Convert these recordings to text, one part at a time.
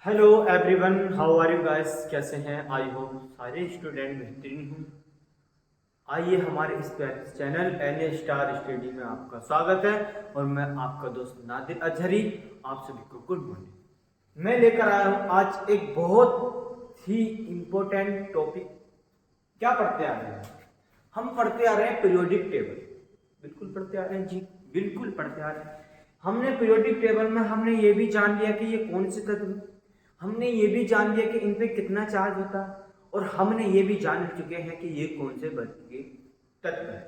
Hello everyone, how are you guys. कैसे हैं? I hope सारे स्टूडेंट बेहतरीन हूँ। आइए हमारे इस channel N A star study में आपका स्वागत है और मैं आपका दोस्त नादिर अजहरी आप सभी को गुड मॉर्निंग। मैं लेकर आया हूँ आज एक बहुत ही इम्पोर्टेंट टॉपिक। क्या पढ़ते आ रहे हैं? हम पढ़ते आ रहे हैं पीरियोडिक टेबल। बिल्कुल पढ़ते आ रहे हैं जी, बिल्कुल पढ़ते आ रहे हैं। हमने पीरियोडिक टेबल में हमने ये भी जान लिया कि ये कौन से तत्व हैं। हमने ये भी जान लिया कि इन पे कितना चार्ज होता है और हमने ये भी जान चुके हैं कि ये कौन से वर्ग के तत्व हैं,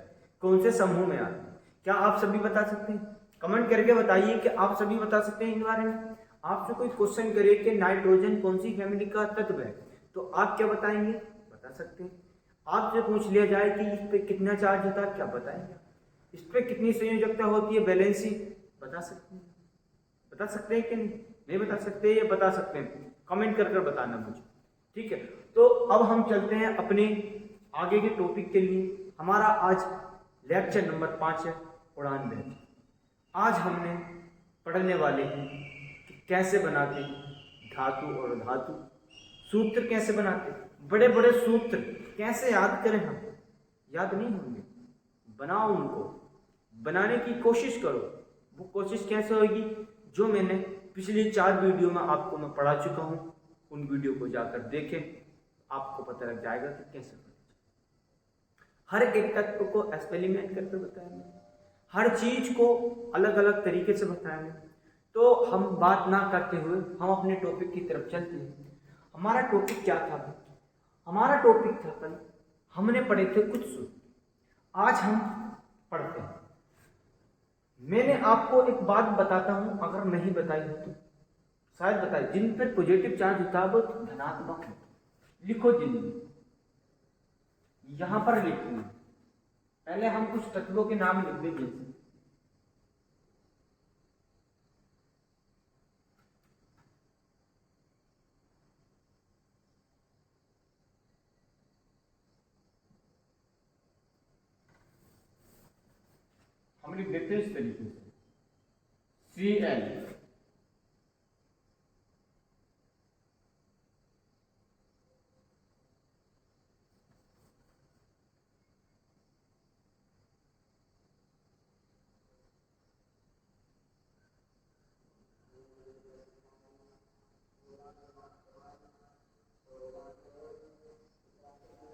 कौन से समूह में आते हैं। क्या आप सभी बता सकते हैं? कमेंट करके बताइए कि आप सभी बता सकते हैं इन बारे में। आपसे कोई क्वेश्चन करे कि नाइट्रोजन कौन सी फैमिली का तत्व है, तो आप क्या बताएंगे? बता सकते हैं। आपसे पूछ लिया जाए कि इस पे कितना चार्ज होता है, क्या बताएंगे? इस पे कितनी संयोजकता होती है, वैलेंसी, बता सकते हैं? बता सकते हैं कि नहीं बता सकते? ये बता सकते हैं, कमेंट कर बताना मुझे। ठीक है, तो अब हम चलते हैं अपने आगे के टॉपिक के लिए। हमारा आज लेक्चर नंबर 5 है, उड़ान बैच। आज हमने पढ़ने वाले हैं कि कैसे बनाते धातु और धातु, सूत्र कैसे बनाते, बड़े बड़े सूत्र कैसे याद करें। हम याद नहीं होंगे, बनाओ उनको, बनाने की कोशिश करो। वो कोशिश कैसे होगी? जो मैंने पिछली 4 वीडियो में आपको मैं पढ़ा चुका हूँ, उन वीडियो को जाकर देखें, आपको पता लग जाएगा कि कैसे पढ़ा। हर एक तत्व को एक्सपेरिमेंट करके बताएंगे, हर चीज को अलग अलग तरीके से बताएंगे। तो हम बात ना करते हुए हम अपने टॉपिक की तरफ चलते हैं। हमारा टॉपिक क्या था? हमारा टॉपिक था कल हमने पढ़े थे कुछ सूत्र। आज हम पढ़ते हैं। मैंने आपको एक बात बताता हूं, अगर नहीं बताई हो तो शायद बताई। जिन पर पॉजिटिव चार्ज होता है वो धनात्मक है। लिखो जिन, यहां पर लिखना। पहले हम कुछ तत्वों के नाम लिख देंगे। हम लिख देते हैं इस तरीके से Cl,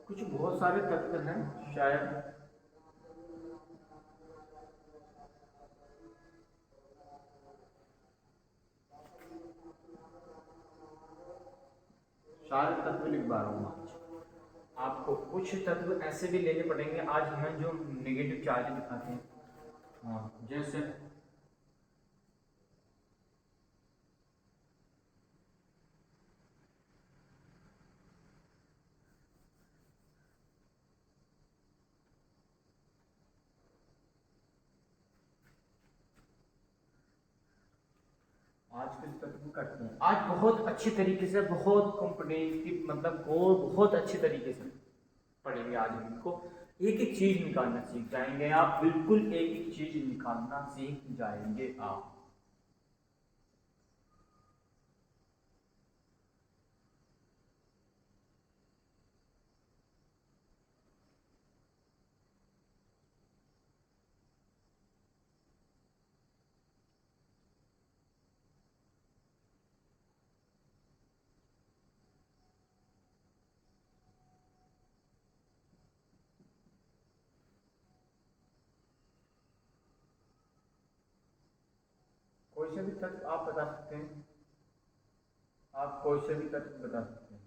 कुछ बहुत सारे तत्व हैं शायद। सारे तत्व लिख पा रहा हूँ आज। आपको कुछ तत्व ऐसे भी लेने पड़ेंगे आज हमें जो नेगेटिव चार्ज दिखाते हैं। हाँ, जैसे आज किस तत्व करते हैं। आज बहुत अच्छी तरीके से, बहुत कॉम्पिटेटिव मतलब को बहुत अच्छे तरीके से पढ़ेंगे। आज हम इनको एक एक चीज निकालना सीख जाएंगे। आप बिल्कुल एक एक चीज निकालना सीख जाएंगे आप। कोई से भी तत्व आप बता सकते हैं। आप कोई से भी तत्व बता सकते हैं।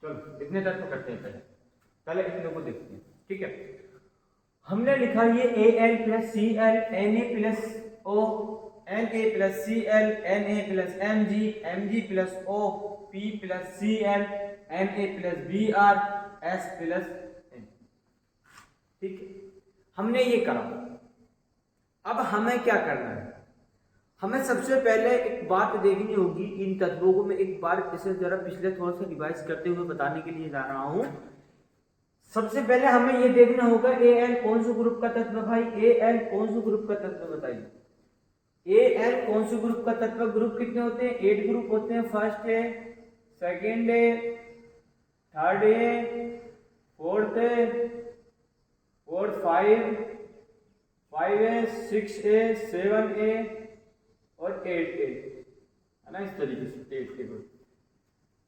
चलो इतने तत्व करते हैं। पहले पहले इतने को देखते हैं, ठीक है। हमने लिखा ये Al plus C L, N A plus O, N A plus C L, N A plus M G, M G plus O, P plus C L, N A plus B R, S plus N. ठीक है, हमने ये करा। अब हमें क्या करना है? हमें सबसे पहले एक बात देखनी होगी। इन तत्वों को मैं एक बार इसे जरा पिछले थोड़ा सा रिवाइज करते हुए बताने के लिए जा रहा हूं। सबसे पहले हमें ये देखना होगा ए एन कौन से ग्रुप का तत्व भाई, ए एन कौन से ग्रुप का तत्व बताइए। ए एन कौन से ग्रुप का तत्व, ग्रुप कितने होते हैं, 8 ग्रुप होते हैं। फर्स्ट है, सेकंड है, थर्ड है, फोर्थ है, फोर्थ 5 है, 6 है, 7 है और 8 है ना, इस तरीके से 8 के ग्रुप।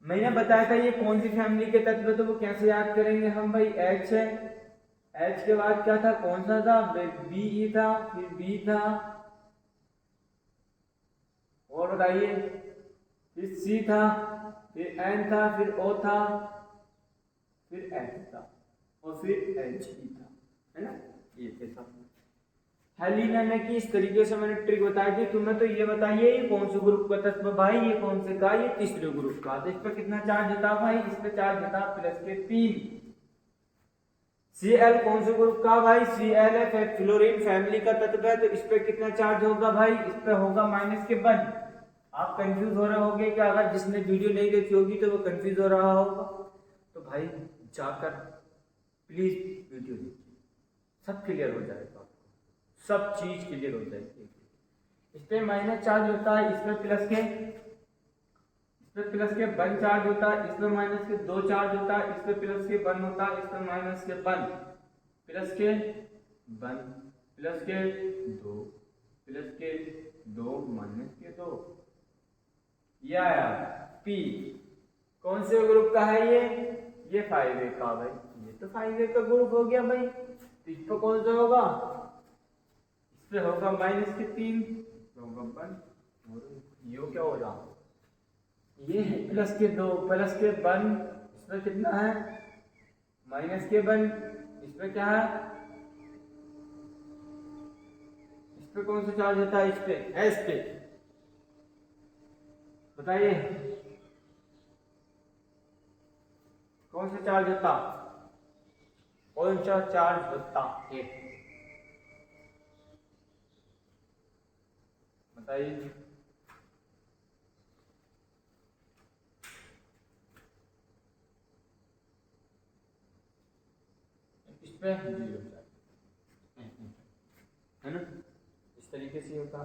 मैंने बताया था ये कौन सी फैमिली के तत्व, तो वो कैसे याद करेंगे हम भाई, एच है, एच के बाद क्या था, कौन सा था, बी ई था, फिर बी था, और बताइए, फिर सी था, फिर एन था, फिर ओ था, फिर एच था और फिर एच ई था, है ना, ये थे सब। हेलिना ने की इस तरीके से मैंने ट्रिक बताई थी। तुम्हें तो ये बताइए ये कौन से ग्रुप का तत्व भाई, ये कौन से का, ये तीसरे ग्रुप का। तो इस पर कितना चार्ज होता भाई, इस पर चार्ज होता +3। Cl कौन से ग्रुप का भाई, Cl है फ्लोरीन फैमिली का तत्व है, तो इस पर कितना चार्ज होगा भाई, इस पर होगा -1। आप कंफ्यूज हो रहे होंगे कि अगर जिसने वीडियो नहीं देखी होगी तो वो कंफ्यूज हो रहा होगा, तो भाई जाकर प्लीज वीडियो देखिए, सब क्लियर हो जाएगा, सब चीज क्लियर हो जाएगी। इस पे माइनस चार्ज होता है, इस पे प्लस के 1 चार्ज होता है, इस पे माइनस के 2 चार्ज होता है, इस पे प्लस के 1 होता है, इस पे माइनस के 1, प्लस के 1, प्लस के 2, प्लस के 2, माइनस के 2। ये आया पी, कौन से ग्रुप का है ये 5A का भाई, ये तो 5A का ग्रुप हो गया भाई। तो इस पर कौन सा होगा, इस पे होगा -3, होगा 1, और ये क्या हो रहा, ये है प्लस के 2, प्लस के 1, इस पर कितना है -1, इस पे क्या है, इस पे कौन सा चार्ज होता है, इस पे एस पे, बताइए कौन सा चार्ज होता, कौन सा चार्ज होता है, बताइए। इस पे 0 है ना, इस तरीके से होता है।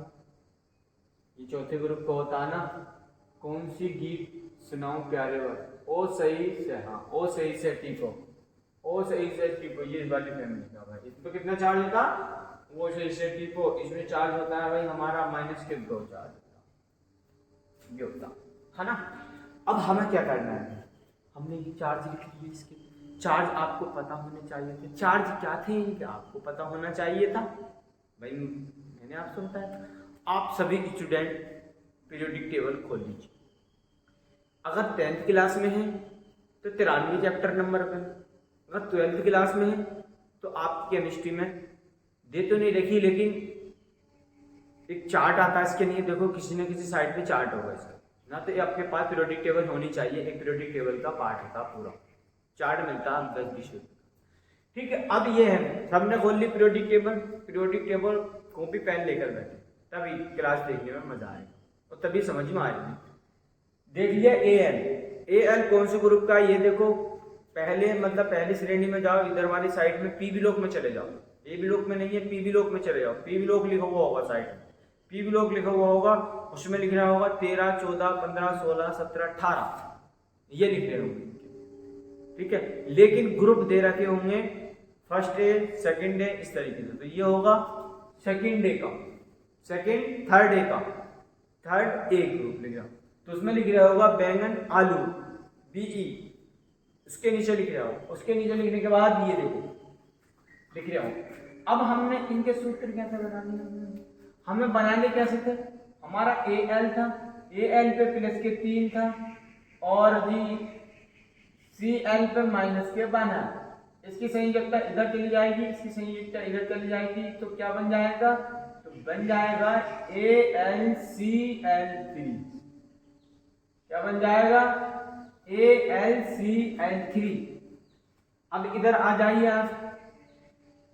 ये चौथे ग्रुप का होता है ना, कौन सी गीत सुनाऊं प्यारे वर्ड, ओ सही से, हाँ ओ सही से टीको, ओ सही से टीको, ये इस वाली फैमिली का भाई। इस पर कितना चार्ज होता, वो सही से टीको, इसमें चार्ज होता है भाई हमारा -2 चार्ज होता, ये होता है ना। अब हमें क्या करना है, हमने ये चार्ज लिख लिए, इसके चार्ज आपको पता होने चाहिए थे। चार्ज क्या थे इनके, आपको पता होना चाहिए था भाई, मैंने आपसे बताया। आप सभी स्टूडेंट पीरियोडिक टेबल खोल लीजिए। अगर 10th क्लास में है तो 93 चैप्टर नंबर पे, अगर 12th क्लास में है तो आपकी केमिस्ट्री में दे तो नहीं रखी, लेकिन एक चार्ट आता है इसके लिए, देखो किसी न किसी साइड पे चार्ट होगा इसका ना, तो ये आपके पास पीरियोडिक टेबल होनी चाहिए। एक पीरियोडिक टेबल का पार्ट होता पूरा, चार्ट मिलता है 10-20 रुपये, ठीक है। अब ये है, सबने खोल ली periodic table, periodic table copy pen लेकर बैठे, तभी क्लास देखने में मजा आएगा और तभी समझ में आएगी। देख लिया एल कौन से ग्रुप का, ये देखो पहले मतलब पहली श्रेणी में जाओ, इधर वाली साइड में पी ब्लॉक में चले जाओ, ए ब्लॉक में नहीं है, पी ब्लॉक में चले जाओ। पी ब्लॉक लिखा हुआ होगा साइड में, पी ब्लॉक लिखा हुआ होगा, उसमें लिख रहा होगा 13, 14, 15, 16, 17, 18, ये लिख रहे होंगे, ठीक है। लेकिन ग्रुप दे रखे होंगे फर्स्ट डे, सेकंड डे, इस तरीके से। तो ये होगा सेकंड डे का, सेकंड थर्ड डे का, थर्ड ए ग्रुप लिख रहा, तो उसमें लिख रहा होगा बैंगन आलू, बीई, उसके नीचे लिख रहा हो, उसके नीचे लिखने के बाद ये देखो लिख रहा हूं। अब हमने इनके सूत्र कैसे बनाने, हमें बनाने कैसे थे, हमारा ए एल था, ए एल पे +3 था और जी सी एल पे -1 है। इसकी संयोजकता इधर चली जाएगी, इसकी संयोजकता इधर चली जाएगी, तो क्या बन जाएगा, तो बन जाएगा AlCl3। क्या बन जाएगा, AlCl3। अब इधर आ जाइए आप,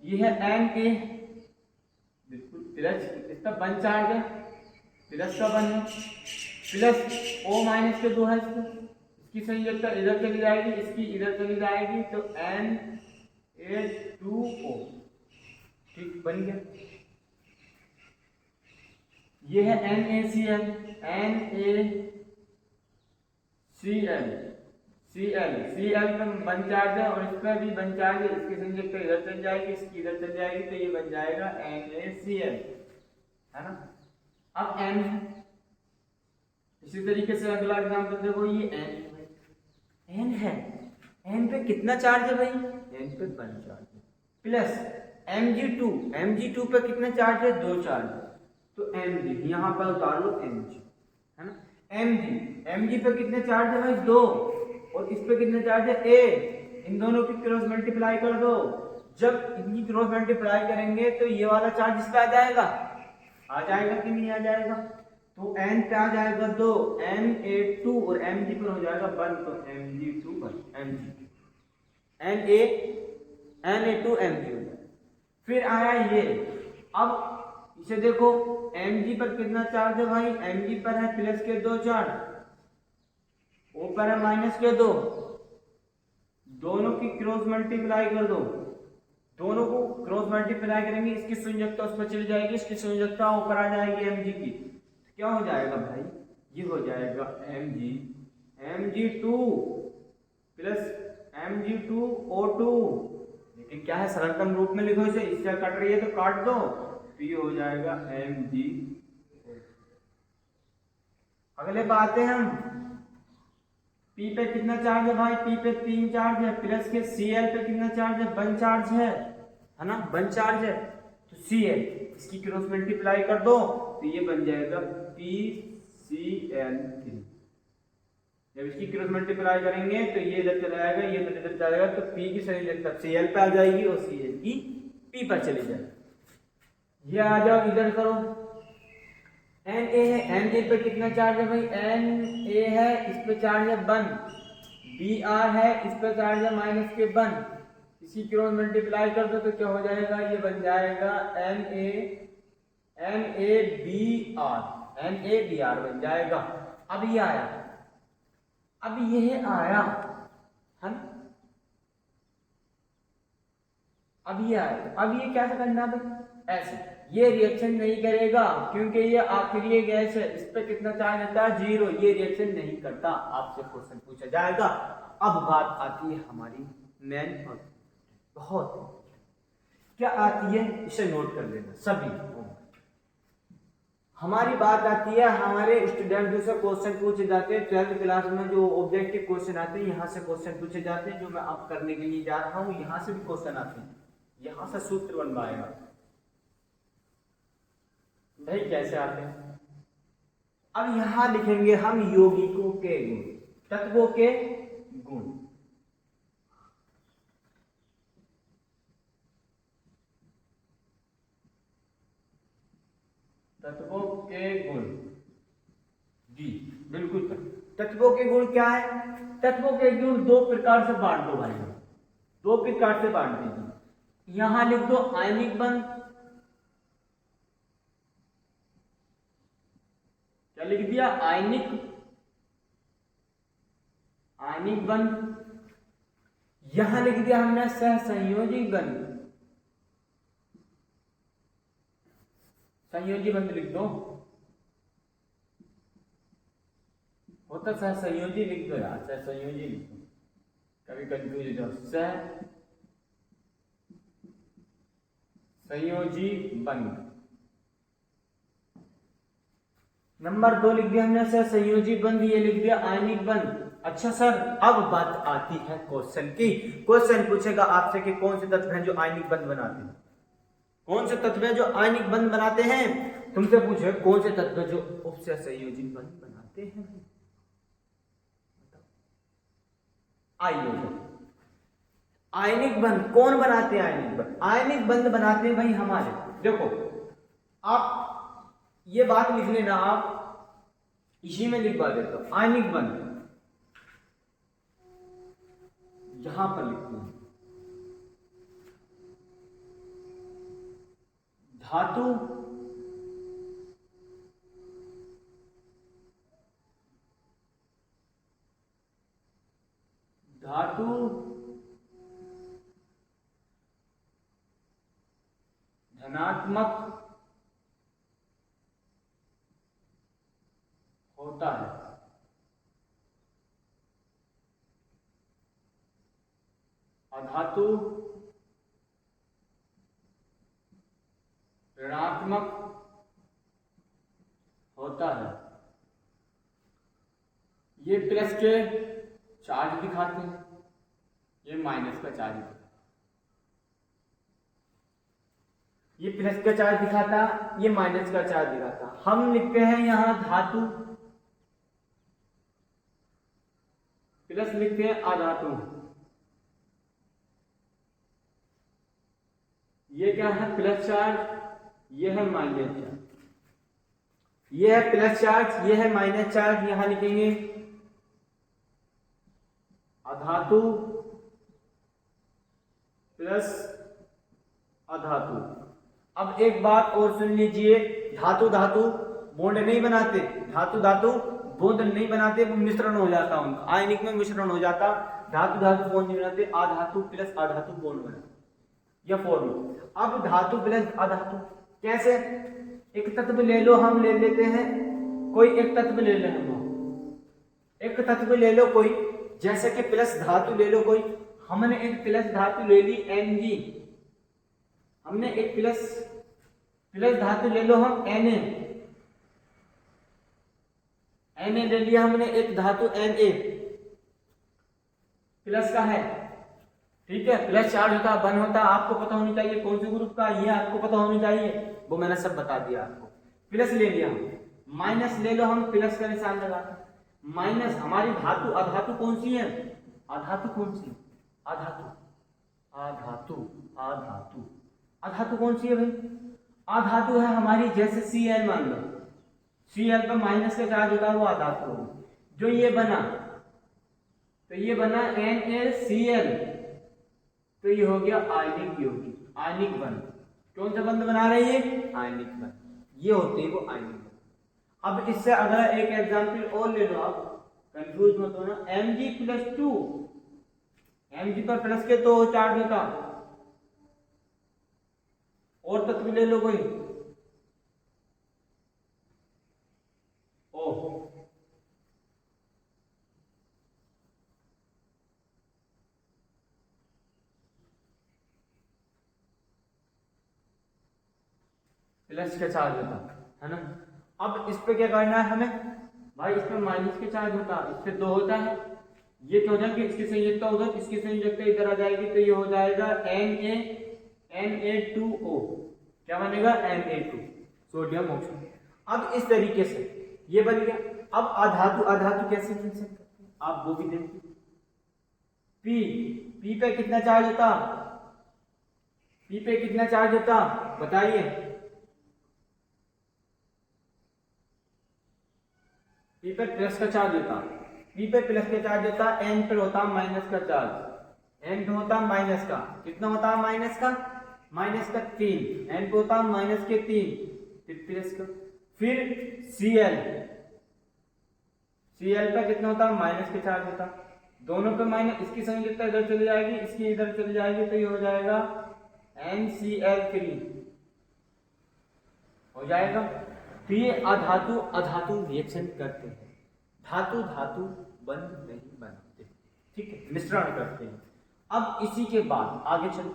ये है Na, बिल्कुल प्लस, इसका 1 चार्ज है, प्लस का 1 है, प्लस O- के 2 है, इसकी संयोजकता इधर चली जाएगी, इसकी इधर चली जाएगी, तो N Na2O। ठीक, बन गया। ये है NaCl, NaCl, Cl में वन चार्ज है और इस पर भी वन चार्ज है, इसकी संयुक्त इधर चल जाएगी, इसकी इधर चल जाएगी, तो ये बन जाएगा NaCl, है ना। अब N है, इसी तरीके से अगला एग्जांपल देखो, ये N है, N पे कितना चार्ज है भाई, N पे वन चार्ज है, प्लस Mg2 पे कितना चार्ज है, दो चार्ज है, तो Mg यहाँ पर उतार लो Mg, है ना। Mg पे कितने चार्ज है भाई, दो, और इस पे कितने चार्ज है, A, इन दोनों की क्रॉस मल्टीप्लाई कर दो, जब इनकी क्रॉस मल्टीप्लाई करेंगे तो ये वाला चार्ज इस पे आ जाएगा कि नहीं आ जाएगा, तो N पे आ जाएगा दो, Na2 और Mg पर हो जाएगा वन, तो Mg2 पर Mg Na2 Mg हो जाएगा। फिर आया ये, अब इसे देखो, Mg पर कितना चार्ज है भाई, Mg पर है प्लस के दो चार्ज, O पर है माइनस के दो, दोनों की क्रॉस मल्टीप्लाई कर दो, दोनों को क्रॉस मल्टीप्लाई करेंगे, इसकी संयोजकता उस पर चली जाएगी, इसकी संयोजकता ऊपर आ जाएगी Mg की, तो क्या हो जाएगा भाई, ये हो जाएगा Mg2 प्लस Mg2O2, लेकिन क्या है, सरलतम रूप में लिखो इसे, इससे कट रही है तो काट दो, तो ये हो जाएगा Mg। अगले पे आते हैं हम, P पे कितना चार्ज है भाई, P पे तीन चार्ज है, प्लस के Cl पे कितना चार्ज है, वन चार्ज है ना, वन चार्ज है, तो Cl इसकी क्रॉस मल्टीप्लाई कर दो, तो ये बन जाएगा PCl3। जब इसकी क्रॉस मल्टीप्लाई करेंगे तो ये इधर चला जाएगा, ये इधर चला जाएगा, तो P की संयोजकता Cl पे आ जाएगी और Cl की P पर चली जाएगी। ये आ जाओ इधर करो, Na है, Na पे कितना चार्ज है भाई, Na है, इस पे चार्ज है वन, Br है, इस पे चार्ज है माइनस के वन, इसी क्रॉस मल्टीप्लाई कर दो तो क्या हो जाएगा, ये बन जाएगा NaBr बन जाएगा। अब ये आया, अब यह आया है, अब ये आया, अब ये क्या करना भाई, ऐसे ये रिएक्शन नहीं करेगा क्योंकि ये आखिरी गैस है, इस पे कितना चार्ज होता है, जीरो, ये रिएक्शन नहीं करता, आपसे क्वेश्चन पूछा जाएगा। अब बात आती है हमारी मेन और बहुत क्या आती है, इसे नोट कर लेना सभी। हमारी बात आती है हमारे स्टूडेंट से क्वेश्चन पूछे जाते हैं 12th क्लास में, जो ऑब्जेक्टिव क्वेश्चन आते हैं, यहाँ से क्वेश्चन पूछे जाते हैं, जो मैं अब करने के लिए जा रहा हूँ, यहाँ से भी क्वेश्चन आते हैं, यहाँ से सूत्र बनवाएगा भाई, कैसे आते हैं। अब यहां लिखेंगे हम यौगिकों के गुण, तत्वों के गुण, तत्वों के गुण जी, बिल्कुल। तत्वों के गुण क्या है, तत्वों के गुण दो प्रकार से बांट दो भाई, दो प्रकार से बांट दीजिए। यहां लिख दो आयनिक बंध, क्या लिख दिया, आयनिक बंध। यहां लिख दिया हमने सहसंयोजी बंध, संयोजी बंध लिख दो, होता सहसंयोजी लिख दो यार, सहसंयोजी लिख दो, कभी कंफ्यूज हो जाओ, सहसंयोजी बंध। नंबर दो लिख दिया हमने सहसंयोजी बंध, ये लिख दिया आयनिक बंध। अच्छा सर, अब बात आती है क्वेश्चन की, क्वेश्चन पूछेगा आपसे कि कौन से तत्व हैं जो आयनिक बंध बनाते हैं, कौन से तत्व हैं जो आयनिक बंध बनाते हैं, तुमसे पूछे कौन से तत्व जो उपसहसंयोजी बंध बनाते हैं। आइए, आयनिक बंध कौन बनाते हैं, आयनिक बंध बनाते हैं भाई हमारे, देखो आप ये बात लिख लेना, आप इसी में लिखवा देता हूं, आयनिक बंध यहां पर लिखते हैं, धातु ऋणात्मक होता है। अधातु ऋणात्मक होता है। ये प्लस के चार्ज दिखाते हैं, ये माइनस का चार्ज दिखाता है। ये प्लस का चार्ज दिखाता, ये माइनस का चार्ज दिखाता। हम लिखते हैं यहां धातु, प्लस लिखते हैं अधातु। ये क्या है? प्लस चार्ज, ये है माइनस चार्ज। ये है प्लस चार्ज, ये है माइनस चार्ज। यहां लिखेंगे अधातु प्लस अधातु। अब एक बात और सुन लीजिए, धातु धातु बॉन्ड नहीं बनाते, धातु धातु बॉन्ड नहीं बनाते, वो मिश्रण हो जाता उनका, आयनिक में मिश्रण हो जाता। धातु धातु बॉन्ड नहीं बनाते, अधातु प्लस अधातु बॉन्ड बनाते, यह फॉर्मूला। अब धातु प्लस अधातु कैसे? एक तत्व ले लो, हम ले लेते हैं कोई एक तत्व ले ले, हम एक तत्व ले लो कोई, जैसे कि प्लस धातु ले लो कोई। हमने एक प्लस धातु ले ली Mg, हमने एक प्लस धातु ले लो हम Na, Na ले लिया हमने एक धातु Na, प्लस का है, ठीक है। प्लस चार्ज होता, वन होता, आपको पता होनी चाहिए कौन से ग्रुप का, ये आपको पता होनी चाहिए, वो मैंने सब बता दिया आपको। प्लस ले लिया हम, माइनस ले लो हम, प्लस का निशान लगाते। माइनस हमारी धातु अधातु कौन सी है? अधातु कौन सी? अधातु अधातु अधातु अधातु कौन सी है भाई? अधातु है हमारी, जैसे Cl मान लो, Cl पर माइनस का चार्ज होता है, वो अधातु होगी। जो ये बना, तो ये बना NaCl, तो ये हो गया आयनिक यौगिक, आयनिक बंध। कौन सा बंध बना रही है? आयनिक बंध। ये होते हैं वो आयनिक बंध। अब इससे अगला एक एग्जांपल और ले लो, आप कंफ्यूज मत होना। Mg+2, Mg पर प्लस के तो चार्ज होता, और तत्व ले लो कोई, O, प्लस का चार्ज होता है ना। अब इस पे क्या करना है हमें भाई? इस पे माइनस के चार्ज होता, इस पे 2 होता है, ये क्या हो जाएगा? इसकी संयोजकता उधर, इसकी संयोजकता इधर आ जाएगी, तो ये हो जाएगा Na2O। क्या बनेगा? Na2, sodium oxide. अब इस तरीके से ये बन गया। अब अधातु अधातु कैसे बन सकते हैं आप वो भी देखिए। P पे कितना चार्ज होता? P पे कितना चार्ज होता बताइए? P पे प्लस का चार्ज होता, P पे प्लस का चार्ज होता, N पे होता माइनस का चार्ज। N पे होता माइनस का, कितना होता माइनस का? माइनस का 3, N पे होता माइनस के 3, फिर प्लस का, फिर Cl पे कितना होता? माइनस के चार्ज होता, दोनों पे माइनस, इसकी संयोजकता इधर चली जाएगी, इसकी इधर चली जाएगी, तो ये हो जाएगा NCl3 हो जाएगा। तो ये अधातु अधातु रिएक्शन करते हैं, धातु धातु बंध नहीं बनाते, ठीक है, मिश्रण करते हैं। अब इसी के बाद आगे चलो,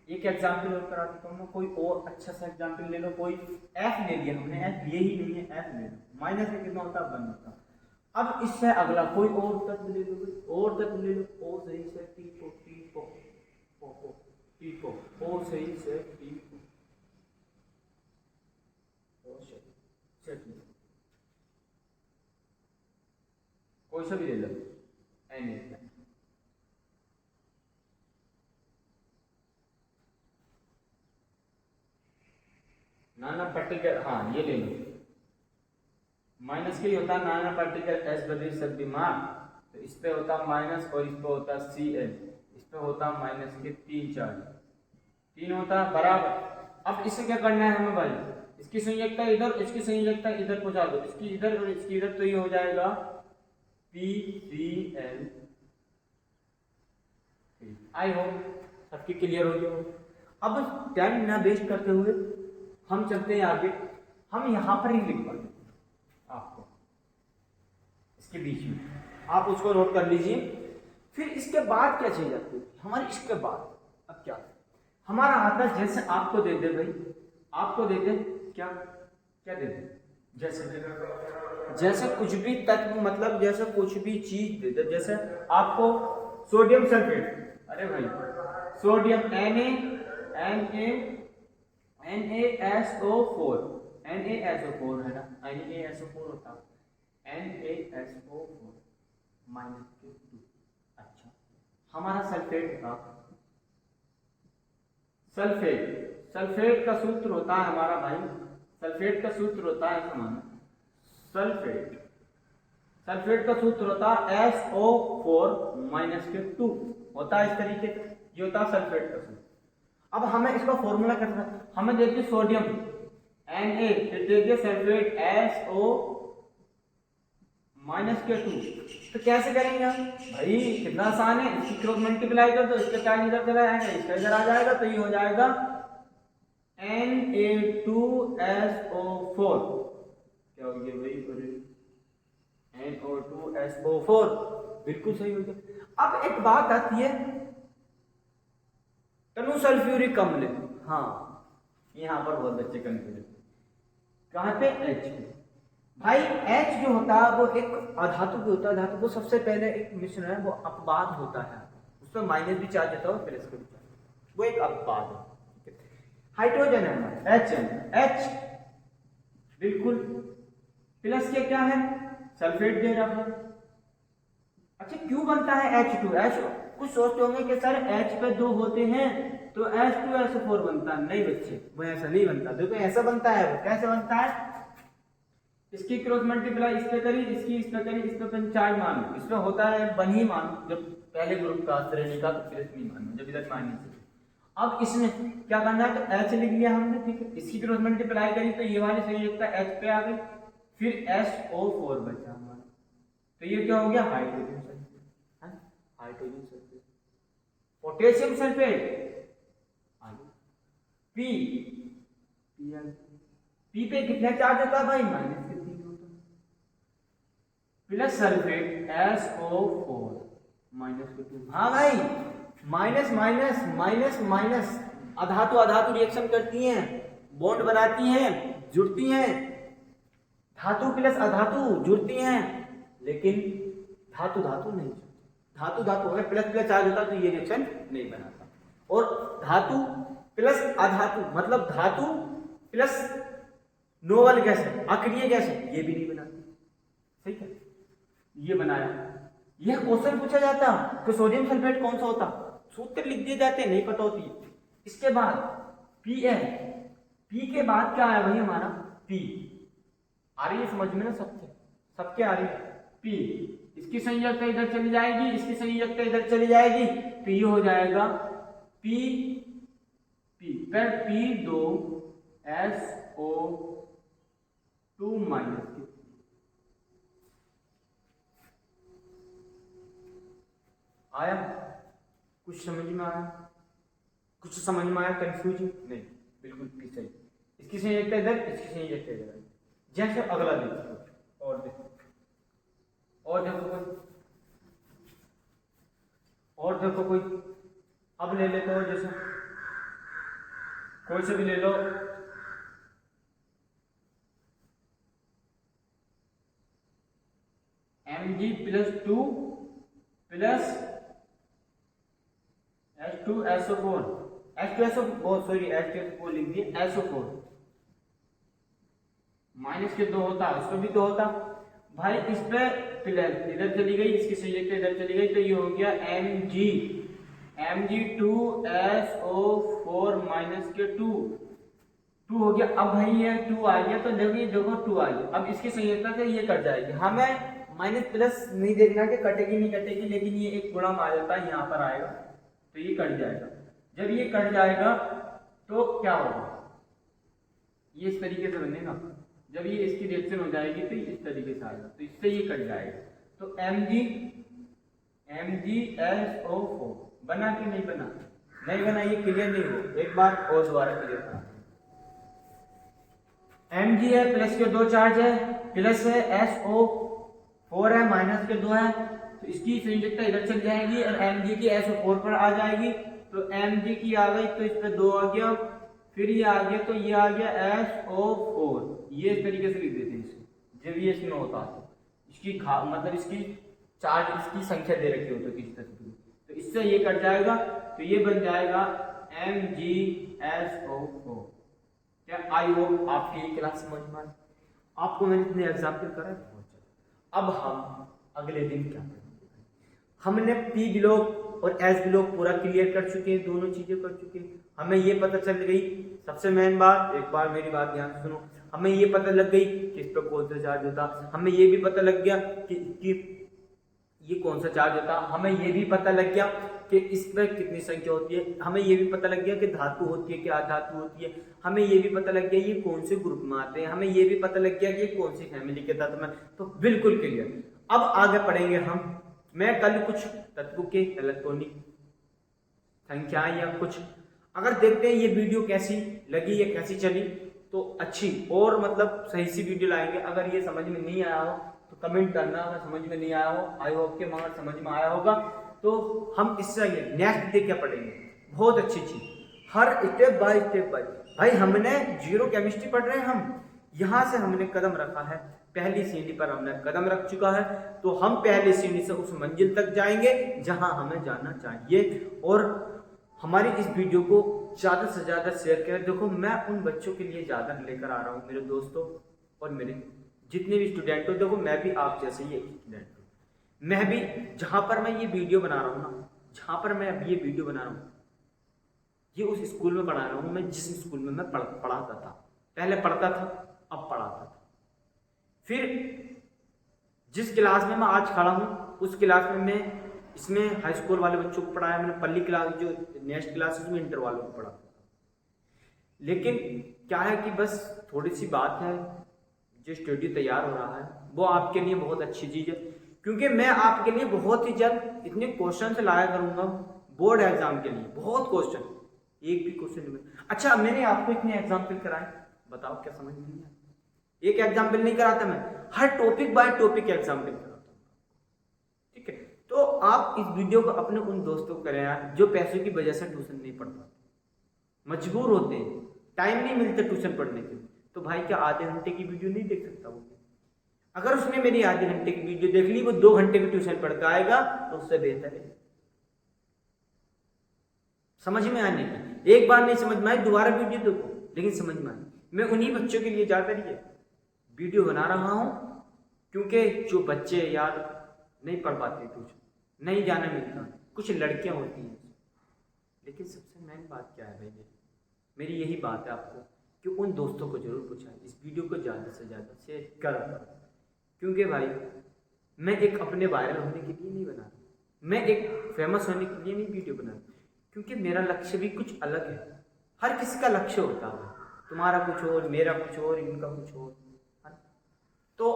एक एग्जाम्पल और करा देता हूँ, कोई और अच्छा सा एग्जाम्पल ले लो। कोई F ले लिया हमने, F ये ही नहीं है, F ले लो, माइनस में कितना होता? 1 होता। अब इससे अगला कोई और तत्व ले लो, और तत्व ले लो, O सही से T4 O सही से T4 कोई सा भी ले लो, नाना पार्टिकल, हाँ ये ले लो, माइनस के ही होता नाना पार्टिकल S बदली सब दिमाग, तो इस पे होता माइनस और इस पे होता Cl, इस पे होता माइनस के 3 चार्ज, 3 होता बराबर। अब इसे क्या करना है हमें भाई? इसकी संयोजकता इधर, इसकी संयोजकता इधर पहुंचा दो, इसकी इधर और इसकी इधर, तो ये हो जाएगा PCl। आई होप सबकी क्लियर हो गया। अब टाइम ना वेस्ट करते हुए हम चलते हैं आगे, हम यहाँ पर ही लिख पाते आपको इसके बीच में, आप उसको नोट कर लीजिए। फिर इसके बाद क्या चीज आती है हमारे, इसके बाद अब क्या हमारा आता है, जैसे आपको दे दे भाई, आपको दे दे क्या क्या दे दे, जैसे कुछ भी तत्व, मतलब जैसे कुछ भी चीज दे दे, जैसे आपको सोडियम सल्फेट, अरे भाई सोडियम NaSO4 NaSO4 है ना, NaSO4 होता है NaSO4 -2। अच्छा, हमारा सल्फेट का, सल्फेट का सूत्र होता है हमारा भाई, सल्फेट का सूत्र होता है समान, सल्फेट का सूत्र होता है SO4 -2 होता है इस तरीके से, ये होता है सल्फेट का सूत्र। अब हमें इसका फॉर्मूला करना है, हमें देखिए सोडियम Na, फिर देखिए सल्फेट SO -2, तो कैसे करेंगे हम भाई, कितना आसान है, इसकी क्रॉस मल्टीप्लाई कर दो, इसका चार्ज इधर चला जाएगा, इसका इधर आ जाएगा, तो ये हो जाएगा Na2SO4, क्या हो गया भाई, NO2SO4, बिल्कुल सही हो गया। अब एक बात आती है तनु सल्फ्यूरिक अम्ल, हाँ यहाँ पर बहुत अच्छे कंफ्यूजन, कहाँ पे H पे भाई, H जो होता है वो एक अधातु भी होता है, धातु को सबसे पहले एक मिश्रण है, वो अपवाद होता है, उसमें माइनस भी चार्ज होता है और प्लस भी चार्ज, वो एक अपवाद है। हाइड्रोजन है हमारा H बिल्कुल, प्लस के क्या है सल्फेट दे रहा है। अच्छा क्यों बनता है H2? कुछ सोचते होंगे कि सर H पे 2 होते हैं तो H2SO4 बनता है, नहीं बच्चे वो ऐसा नहीं बनता, देखो ऐसा बनता है, वो कैसे बनता है, इसकी क्रॉस मल्टीप्लाई इस पे करी, इसकी इस पे करी, इस पे 5 मानो, इसमें होता है बन ही मानो, जब पहले ग्रुप का श्रेणी का, तो फिर इसमें मानो जब इधर माइनस है। अब इसमें क्या करना है, तो H लिख लिया हमने, ठीक है, इसकी क्रॉस मल्टीप्लाई करी तो ये वाली संयोजकता H पे आ गई, फिर SO4 बचा हमारा, तो ये क्या हो गया hydrogen sulphate, hydrogen sulphate. Potassium sulphate P पे कितना चार्ज होता है भाई, -3 होता है, प्लस सल्फेट SO4 -2, हाँ भाई माइनस माइनस माइनस माइनस, अधातु अधातु रिएक्शन करती हैं, बॉन्ड बनाती हैं, जुड़ती हैं, धातु प्लस अधातु जुड़ती हैं, लेकिन धातु धातु नहीं जुड़ती, धातु धातु अगर प्लस प्लस चार्ज होता तो ये रिएक्शन नहीं बनाता, और धातु प्लस अधातु मतलब धातु प्लस नोबल गैस है, अक्रिय गैस है, ये भी नहीं बनाती, ठीक है, ये बनाया। यह क्वेश्चन पूछा जाता कि सोडियम सल्फेट कौन सा होता, सूत्र लिख दिए जाते, नहीं पता होती। इसके बाद Pn, P के बाद क्या आया भाई हमारा P, आ रही है समझ में ना, सबके आ रही है P, इसकी संयोजकता इधर चली जाएगी, इसकी संयोजकता इधर चली जाएगी, तो ये हो जाएगा P फिर P2SO2 आया, कुछ समझ में आया, कुछ समझ में आया, कंफ्यूजन नहीं, बिल्कुल भी सही। इसकी संयोजकता इधर, इसकी संयोजकता इधर, जैसे अगला देखो, और देखो कोई, अब ले लेते हो, जैसे कोई से भी ले लो, Mg+2 प्लस H2SO4 लिख दिए, SO4 माइनस के 2 होता, इसको भी 2 होता भाई, इस पे प्लस इधर चली गई, इसकी संयोजकता इधर चली गई, तो ये हो गया Mg2SO4 -2 हो गया। अब भाई ये 2 आ गया, तो देखो 2 आ गया, अब इसकी संयोजकता से ये कट जाएगी, हमें माइनस प्लस नहीं देखना कि कटेगी नहीं कटेगी, लेकिन ये एक गुणा आ जाता है, यहाँ पर आएगा तो ये कट जाएगा। जब ये कट जाएगा तो क्या होगा, ये इस तरीके से बनेगा, जब ये इसकी रिएक्शन हो जाएगी तो इस तरीके से आएगा, तो इससे ये कट जाएगा, तो MgSO4 बना कि नहीं बना, ये क्लियर नहीं हो, एक बार और दोबारा क्लियर करा, Mg है, प्लस के 2 चार्ज है, प्लस है SO4 है, माइनस के 2 है, तो इसकी संयोजकता इधर चल जाएगी और Mg की SO4 पर आ जाएगी, तो Mg की आ गई तो इस पे 2 आ गया, फिर ये आ गया तो ये आ गया SO4। ये इस तरीके से लिख देते हैं इसे, जब ये इसमें होता है इसकी मतलब इसकी चार्ज इसकी संख्या दे रखी हो तो किस तरह की, तो इससे ये कट जाएगा, तो ये बन जाएगा MgSO4। क्या आई होप आपकी ये क्लास समझ में आई, आपको मैंने इतने एग्जाम्पल करा बहुत ज्यादा। अब हम अगले दिन क्या करेंगे, हमने P ब्लॉक और S ब्लॉक पूरा क्लियर कर चुके हैं, दोनों चीजें कर चुके हैं। हमें ये पता चल गई, सबसे मेन बात, एक बार मेरी बात ध्यान से सुनो, हमें ये पता लग गई कि इस पर कौन सा चार्ज होता, हमें ये भी पता लग गया कि ये कौन सा चार्ज होता, हमें ये भी पता लग गया कि इस पर कितनी संख्या होती है, हमें ये भी पता लग गया कि धातु होती है कि अधातु होती है, हमें ये भी पता लग गया ये कौन से ग्रुप में आते हैं, हमें ये भी पता लग गया कि ये कौन सी फैमिली के तत्व में, तो बिल्कुल क्लियर। अब आगे पढ़ेंगे हम, मैं कल कुछ तत्वों के इलेक्ट्रॉनिक संख्याएं या कुछ, अगर देखते हैं ये वीडियो कैसी लगी या कैसी चली, तो अच्छी और मतलब सही सी वीडियो लाएंगे। अगर ये समझ में नहीं आया हो तो कमेंट करना, अगर समझ में नहीं आया हो, आई होप के मगर समझ में आया होगा, तो हम इससे नेक्स्ट डे क्या पढ़ेंगे, बहुत अच्छी चीज, हर स्टेप बाय स्टेप बाय। भाई हमने जीरो केमिस्ट्री पढ़ रहे हैं, हम यहाँ से हमने कदम रखा है, पहली सीढ़ी पर हमने कदम रख चुका है, तो हम पहली सीढ़ी से उस मंजिल तक जाएंगे जहां हमें जाना चाहिए। और हमारी इस वीडियो को ज़्यादा से ज़्यादा शेयर करें। देखो मैं उन बच्चों के लिए ज़्यादा लेकर आ रहा हूँ, मेरे दोस्तों और मेरे जितने भी स्टूडेंट हो, देखो मैं भी आप जैसे ही एक स्टूडेंट हूँ, मैं भी जहाँ पर मैं ये वीडियो बना रहा हूँ ना, जहाँ पर मैं अभी ये वीडियो बना रहा हूँ, ये उस स्कूल में पढ़ा रहा हूँ मैं जिस स्कूल में मैं पढ़ाता था, पहले पढ़ता था अब पढ़ाता था। फिर जिस क्लास में मैं आज खड़ा हूँ उस क्लास में मैं इसमें हाई स्कूल वाले बच्चों को पढ़ाया, मैंने पल्ली क्लास जो नेक्स्ट क्लास उसमें इंटर वालों को पढ़ाता था। लेकिन क्या है कि बस थोड़ी सी बात है, जो स्टूडियो तैयार हो रहा है वो आपके लिए बहुत अच्छी चीज़ है, क्योंकि मैं आपके लिए बहुत ही जल्द इतने क्वेश्चन से लाया करूँगा बोर्ड एग्जाम के लिए, बहुत क्वेश्चन, एक भी क्वेश्चन नहीं। अच्छा मैंने आपको इतने एग्जाम्पल कराए, बताओ क्या समझ नहीं आया? एक एग्जाम्पल नहीं कराता मैं, हर टॉपिक बाय टॉपिक एग्जाम्पल कराता हूँ, ठीक है? तो आप इस वीडियो को अपने उन दोस्तों को करें यार जो पैसों की वजह से ट्यूशन नहीं पढ़ पाते, मजबूर होते हैं, टाइम नहीं मिलता ट्यूशन पढ़ने के लिए, तो भाई क्या आधे घंटे की वीडियो नहीं देख सकता वो? अगर उसने मेरी आधे घंटे की वीडियो देख ली, वो 2 घंटे की ट्यूशन पढ़ के आएगा तो उससे बेहतर है। समझ में आने की, एक बार नहीं समझ में आई दोबारा वीडियो देखो, लेकिन समझ में आई। मैं उन्हीं बच्चों के लिए जाकर ये वीडियो बना रहा हूँ, क्योंकि जो बच्चे यार नहीं पढ़ पाते ट्यूशन, नहीं जाना मिलता, कुछ लड़कियां होती हैं, लेकिन सबसे मेन बात क्या है भाई, मेरी यही बात है आपको कि उन दोस्तों को जरूर पूछा, इस वीडियो को ज़्यादा से ज़्यादा शेयर करो, क्योंकि भाई मैं एक अपने वायरल होने के लिए नहीं बना रहा, मैं एक फेमस होने के लिए नहीं वीडियो बना रहा, क्योंकि मेरा लक्ष्य भी कुछ अलग है। हर किसी का लक्ष्य होता है, तुम्हारा कुछ और, मेरा कुछ और, इनका कुछ और। तो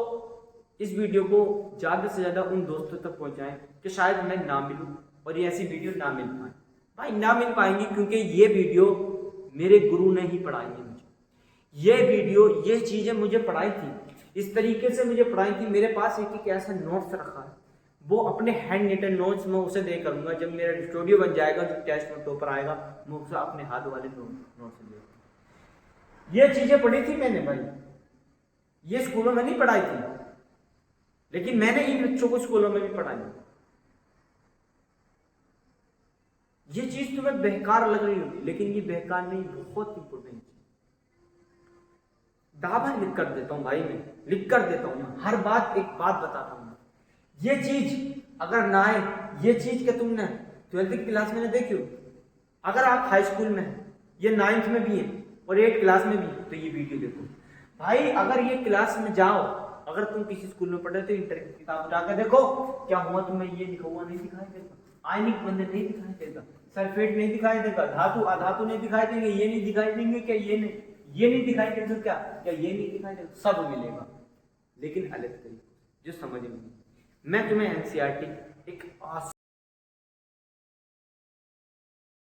इस वीडियो को ज़्यादा से ज़्यादा उन दोस्तों तक पहुंचाएं कि शायद मैं ना मिलूं और ये ऐसी वीडियो ना मिल पाए। भाई ना मिल पाएंगी क्योंकि ये वीडियो मेरे गुरु ने ही पढ़ाई है मुझे, ये वीडियो ये चीज़ें मुझे पढ़ाई थी, इस तरीके से मुझे पढ़ाई थी। मेरे पास एक ऐसा नोट्स रखा है, वो अपने हैंड रिटन नोट्स में उसे दे करूँगा, जब मेरा स्टूडियो बन जाएगा, जो टेस्ट में टॉपर आएगा, मैं उसे अपने हाथ वाले नोट्स दे। ये चीज़ें पढ़ी थी मैंने भाई, ये स्कूलों में नहीं पढ़ाई थी, लेकिन मैंने इन बच्चों को स्कूलों में भी पढ़ाई। ये चीज तुम्हें बेकार लग रही होगी, लेकिन ये बेकार नहीं, बहुत इंपॉर्टेंट चीज। दावा लिख कर देता हूं भाई, मैं लिख कर देता हूं, हर बात एक बात बताता हूं। ये चीज अगर ना आए, ये चीज के तुमने 12th क्लास में देखी हो, अगर आप हाई स्कूल में हैं, ये 9th में भी है और 8th क्लास में भी, तो ये वीडियो देखो भाई। अगर ये क्लास में जाओ, अगर तुम किसी स्कूल में पढ़े तो इंटर की किताब उठाकर देखो, क्या हुआ तुम्हें ये लिखा हुआ नहीं दिखाई देगा, आयनिक बंधन नहीं दिखाई देगा, सल्फेट नहीं दिखाई देगा, धातु अधातु नहीं दिखाई देंगे, ये नहीं दिखाई देंगे, क्या ये नहीं दिखाई देगा, क्या ये नहीं दिखाई देगा, सब मिलेगा, लेकिन अलग तरीके जो समझ में। मैं तुम्हें एनसीईआरटी एक